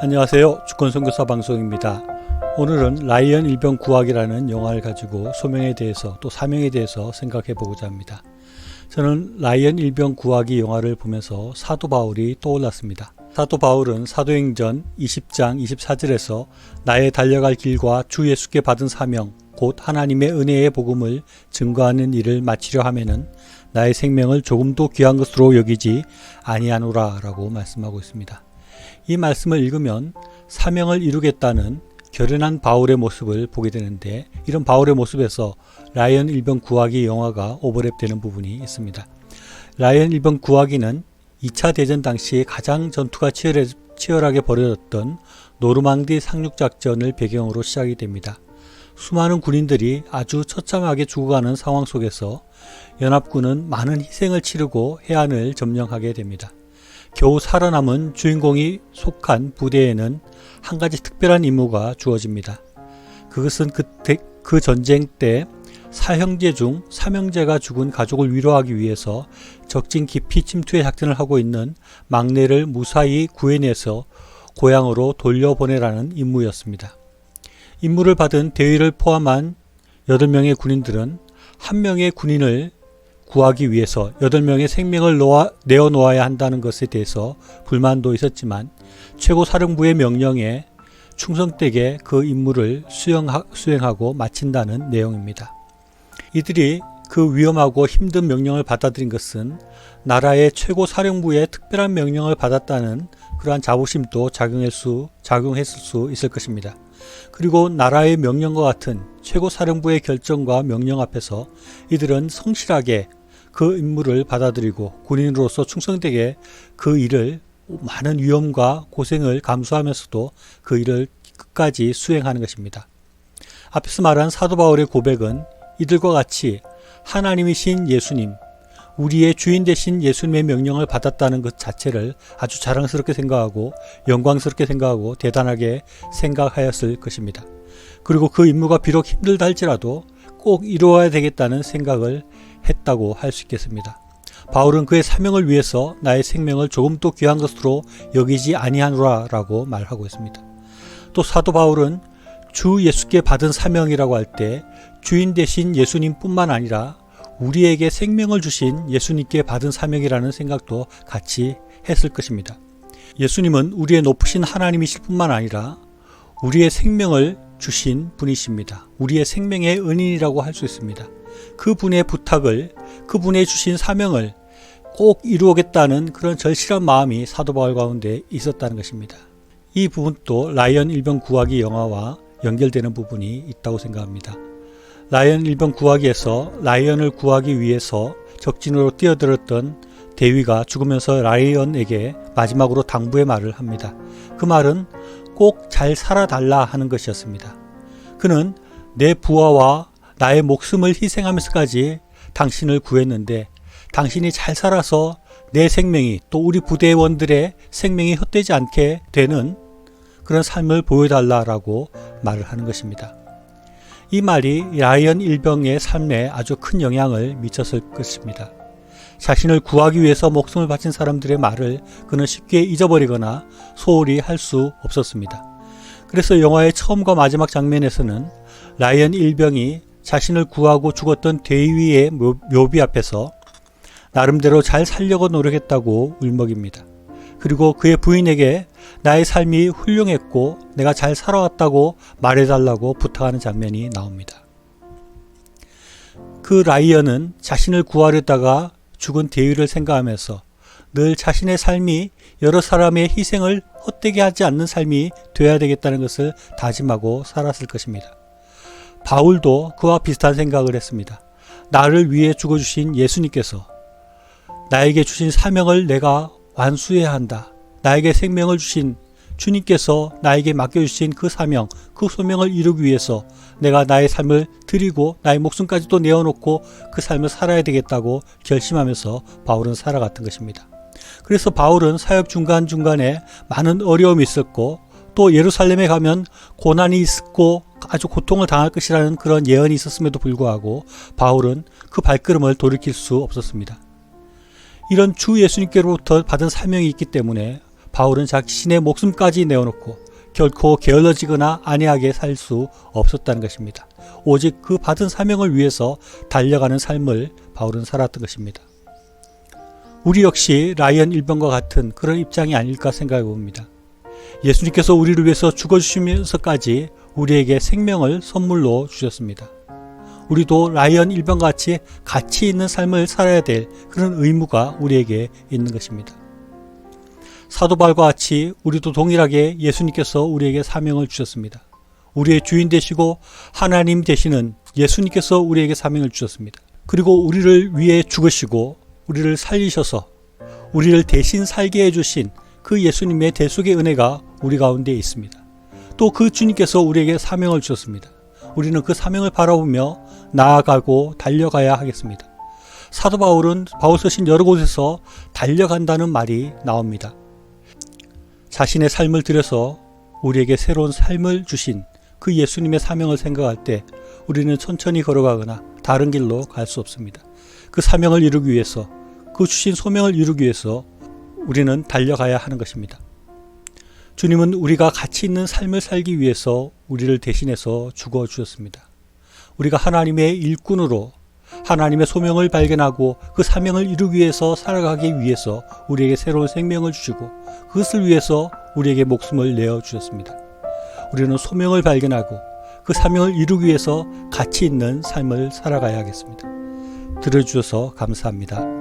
안녕하세요. 주권선교사 방송입니다. 오늘은 라이언 일병 구하기라는 영화를 가지고 소명에 대해서 또 사명에 대해서 생각해 보고자 합니다. 저는 라이언 일병 구하기 영화를 보면서 사도 바울이 떠올랐습니다. 사도 바울은 사도행전 20장 24절에서 나의 달려갈 길과 주 예수께 받은 사명 곧 하나님의 은혜의 복음을 증거하는 일을 마치려 하면은 나의 생명을 조금도 귀한 것으로 여기지 아니하노라 라고 말씀하고 있습니다. 이 말씀을 읽으면 사명을 이루겠다는 결연한 바울의 모습을 보게 되는데, 이런 바울의 모습에서 라이언 일병 구하기 영화가 오버랩되는 부분이 있습니다. 라이언 일병 구하기는 2차 대전 당시 가장 전투가 치열하게 벌어졌던 노르망디 상륙작전을 배경으로 시작이 됩니다. 수많은 군인들이 아주 처참하게 죽어가는 상황 속에서 연합군은 많은 희생을 치르고 해안을 점령하게 됩니다. 겨우 살아남은 주인공이 속한 부대에는 한 가지 특별한 임무가 주어집니다. 그것은 그 전쟁 때 사형제 중 3형제가 죽은 가족을 위로하기 위해서 적진 깊이 침투의 작전을 하고 있는 막내를 무사히 구해내서 고향으로 돌려보내라는 임무였습니다. 임무를 받은 대위를 포함한 8명의 군인들은 한 명의 군인을 구하기 위해서 8명의 생명을 내어놓아야 한다는 것에 대해서 불만도 있었지만 최고사령부의 명령에 충성되게 그 임무를 수행하고 마친다는 내용입니다. 이들이 그 위험하고 힘든 명령을 받아들인 것은 나라의 최고사령부의 특별한 명령을 받았다는 그러한 자부심도 작용했을 수 있을 것입니다. 그리고 나라의 명령과 같은 최고사령부의 결정과 명령 앞에서 이들은 성실하게 그 임무를 받아들이고 군인으로서 충성되게 그 일을 많은 위험과 고생을 감수하면서도 그 일을 끝까지 수행하는 것입니다. 앞에서 말한 사도 바울의 고백은 이들과 같이 하나님이신 예수님, 우리의 주인 되신 예수님의 명령을 받았다는 것 자체를 아주 자랑스럽게 생각하고 영광스럽게 생각하고 대단하게 생각하였을 것입니다. 그리고 그 임무가 비록 힘들다 할지라도 꼭 이루어야 되겠다는 생각을 했다고 할 수 있겠습니다. 바울은 그의 사명을 위해서 나의 생명을 조금도 귀한 것으로 여기지 아니하노라 라고 말하고 있습니다. 또 사도 바울은 주 예수께 받은 사명이라고 할 때 주인 되신 예수님뿐만 아니라 우리에게 생명을 주신 예수님께 받은 사명이라는 생각도 같이 했을 것입니다. 예수님은 우리의 높으신 하나님이실 뿐만 아니라 우리의 생명을 주신 분이십니다. 우리의 생명의 은인이라고 할 수 있습니다. 그분의 부탁을, 그분의 주신 사명을 꼭 이루겠다는 그런 절실한 마음이 사도 바울 가운데 있었다는 것입니다. 이 부분도 라이언 일병 구하기 영화와 연결되는 부분이 있다고 생각합니다. 라이언 일병 구하기에서 라이언을 구하기 위해서 적진으로 뛰어들었던 대위가 죽으면서 라이언에게 마지막으로 당부의 말을 합니다. 그 말은 꼭 잘 살아달라 하는 것이었습니다. 그는 내 부하와 나의 목숨을 희생하면서까지 당신을 구했는데 당신이 잘 살아서 내 생명이 또 우리 부대원들의 생명이 헛되지 않게 되는 그런 삶을 보여달라라고 말을 하는 것입니다. 이 말이 라이언 일병의 삶에 아주 큰 영향을 미쳤을 것입니다. 자신을 구하기 위해서 목숨을 바친 사람들의 말을 그는 쉽게 잊어버리거나 소홀히 할 수 없었습니다. 그래서 영화의 처음과 마지막 장면에서는 라이언 일병이 자신을 구하고 죽었던 대위의 묘비 앞에서 나름대로 잘 살려고 노력했다고 울먹입니다. 그리고 그의 부인에게 나의 삶이 훌륭했고 내가 잘 살아왔다고 말해달라고 부탁하는 장면이 나옵니다. 그 라이언은 자신을 구하려다가 죽은 대위를 생각하면서 늘 자신의 삶이 여러 사람의 희생을 헛되게 하지 않는 삶이 되어야 되겠다는 것을 다짐하고 살았을 것입니다. 바울도 그와 비슷한 생각을 했습니다. 나를 위해 죽어주신 예수님께서 나에게 주신 사명을 내가 완수해야 한다. 나에게 생명을 주신 주님께서 나에게 맡겨주신 그 사명, 그 소명을 이루기 위해서 내가 나의 삶을 드리고 나의 목숨까지도 내어놓고 그 삶을 살아야 되겠다고 결심하면서 바울은 살아갔던 것입니다. 그래서 바울은 사역 중간중간에 많은 어려움이 있었고 또 예루살렘에 가면 고난이 있었고 아주 고통을 당할 것이라는 그런 예언이 있었음에도 불구하고 바울은 그 발걸음을 돌이킬 수 없었습니다. 이런 주 예수님께로부터 받은 사명이 있기 때문에 바울은 자신의 목숨까지 내어놓고 결코 게을러지거나 안이하게 살 수 없었다는 것입니다. 오직 그 받은 사명을 위해서 달려가는 삶을 바울은 살았던 것입니다. 우리 역시 라이언 1병과 같은 그런 입장이 아닐까 생각해 봅니다. 예수님께서 우리를 위해서 죽어주시면서까지 우리에게 생명을 선물로 주셨습니다. 우리도 라이언 1병과 같이 가치 있는 삶을 살아야 될 그런 의무가 우리에게 있는 것입니다. 사도 바울과 같이 우리도 동일하게 예수님께서 우리에게 사명을 주셨습니다. 우리의 주인 되시고 하나님 되시는 예수님께서 우리에게 사명을 주셨습니다. 그리고 우리를 위해 죽으시고 우리를 살리셔서 우리를 대신 살게 해주신 그 예수님의 대속의 은혜가 우리 가운데 있습니다. 또 그 주님께서 우리에게 사명을 주셨습니다. 우리는 그 사명을 바라보며 나아가고 달려가야 하겠습니다. 사도 바울은 바울 서신 여러 곳에서 달려간다는 말이 나옵니다. 자신의 삶을 들여서 우리에게 새로운 삶을 주신 그 예수님의 사명을 생각할 때 우리는 천천히 걸어가거나 다른 길로 갈 수 없습니다. 그 사명을 이루기 위해서, 그 주신 소명을 이루기 위해서 우리는 달려가야 하는 것입니다. 주님은 우리가 가치 있는 삶을 살기 위해서 우리를 대신해서 죽어 주셨습니다. 우리가 하나님의 일꾼으로 하나님의 소명을 발견하고 그 사명을 이루기 위해서 살아가기 위해서 우리에게 새로운 생명을 주시고 그것을 위해서 우리에게 목숨을 내어 주셨습니다. 우리는 소명을 발견하고 그 사명을 이루기 위해서 가치 있는 삶을 살아가야 하겠습니다. 들어주셔서 감사합니다.